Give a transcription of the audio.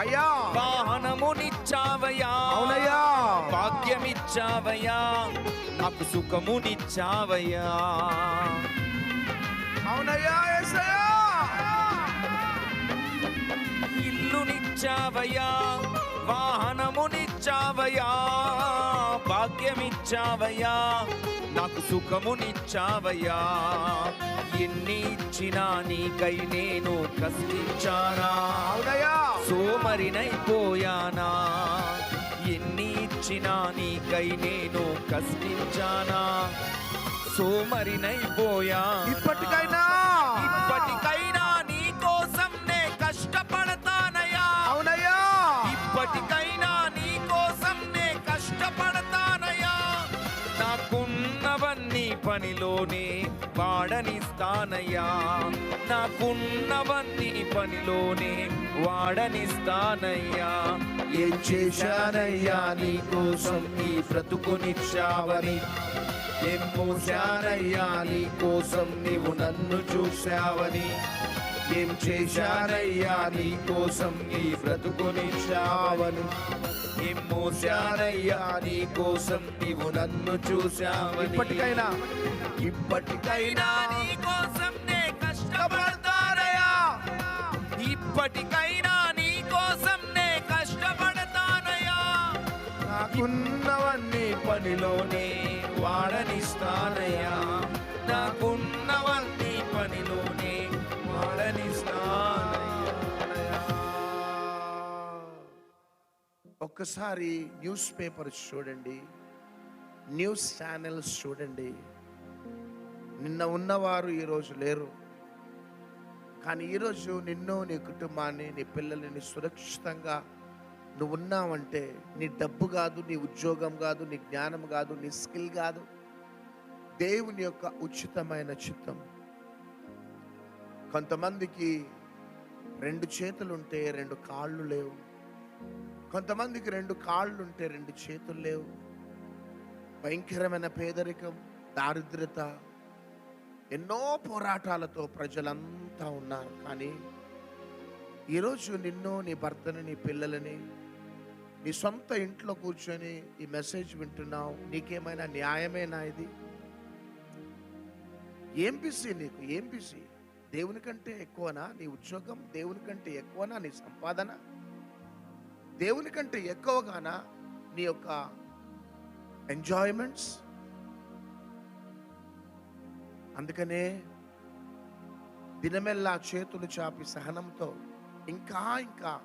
అయ్యా వాహనమునిచ్చావయ్యా, అవునయ్యా, భాగ్యమిచ్చావయ్యా, నాకు సుఖమునిచ్చావయ్యా. అవునయ్యా యేసయ్యా, ఇల్లునిచ్చావయ్యా, వాహనమునిచ్చావయ్యా, భాగ్యమిచ్చావయ్యా, నాకు సుఖమునిచ్చావయ్యా. ఎన్ని ఇచ్చినా నీకై నేను కష్టించానా, అవునయ్యా, సోమరినైపోయానా. ఎన్ని ఇచ్చినా నీకై నేను కష్టించానా, సోమరినైపోయా. ఇప్పటికైనా నీ కోసం నే కష్టపడతానయ్యా. అవునయ్యా, ఇప్పటికైనా నీ కోసం నే కష్టపడతానయ్యా. నాకున్నవన్నీ పనిలోనే వాడనిస్తానయ్యా, నాకున్నవన్నీ పనిలోనే వాడనిస్తానయ్యా. ఏం చేశానయ్యా నీ కోసం ఈ బ్రతుకునిచ్చావని, ఏం మోశానయ్యా నీ కోసం నీవు నన్ను చూశావని, ఏం చేశానయ్యా నీ కోసం ఈ బ్రతుకునిచ్చావని, ఏం మోశానయ్యా నీ కోసం నీవు నన్ను చూశావని. ఇప్పటికైనా నీ కోసం నే కష్టపడతానయ్యా, ఇప్పటికైనా నీ కోసం నే కష్టపడతానయ్యా. నాకున్నవన్నీ పనిలోనే వాడనిస్తానయ్యా, నాకున్నవన్నీ పనిలోనే వాడనిస్తానయ్యా. ఒక్కసారి న్యూస్ పేపర్స్ చూడండి, న్యూస్ ఛానల్స్ చూడండి. నిన్న ఉన్నవారు ఈరోజు లేరు, కానీ ఈరోజు నిన్ను, నీ కుటుంబాన్ని, నీ పిల్లల్ని సురక్షితంగా నువ్వు ఉన్నావంటే నీ డబ్బు కాదు, నీ ఉద్యోగం కాదు, నీ జ్ఞానం కాదు, నీ స్కిల్ కాదు, దేవుని యొక్క ఉచితమైన చిత్తం. కొంతమందికి 2 చేతులుంటే 2 కాళ్ళు లేవు, కొంతమందికి 2 కాళ్ళుంటే 2 చేతులు లేవు. భయంకరమైన పేదరికం, దారిద్రత, ఎన్నో పోరాటాలతో ప్రజలంతా ఉన్నారు. కానీ ఈరోజు నిన్ను, నీ భర్తని, నీ పిల్లలని నీ సొంత ఇంట్లో కూర్చొని ఈ మెసేజ్ వింటున్నావు. నీకేమైనా న్యాయమేనా ఇది? ఏం బిజీ నీకు? ఏం బిజీ? దేవుని కంటే ఎక్కువనా నీ ఉద్యోగం? దేవుని కంటే ఎక్కువనా నీ సంపాదన? దేవుని కంటే ఎక్కువగానా నీ యొక్క ఎంజాయ్మెంట్స్? అందుకనే దినమెల్లా చేతులు చాపి సహనంతో ఇంకా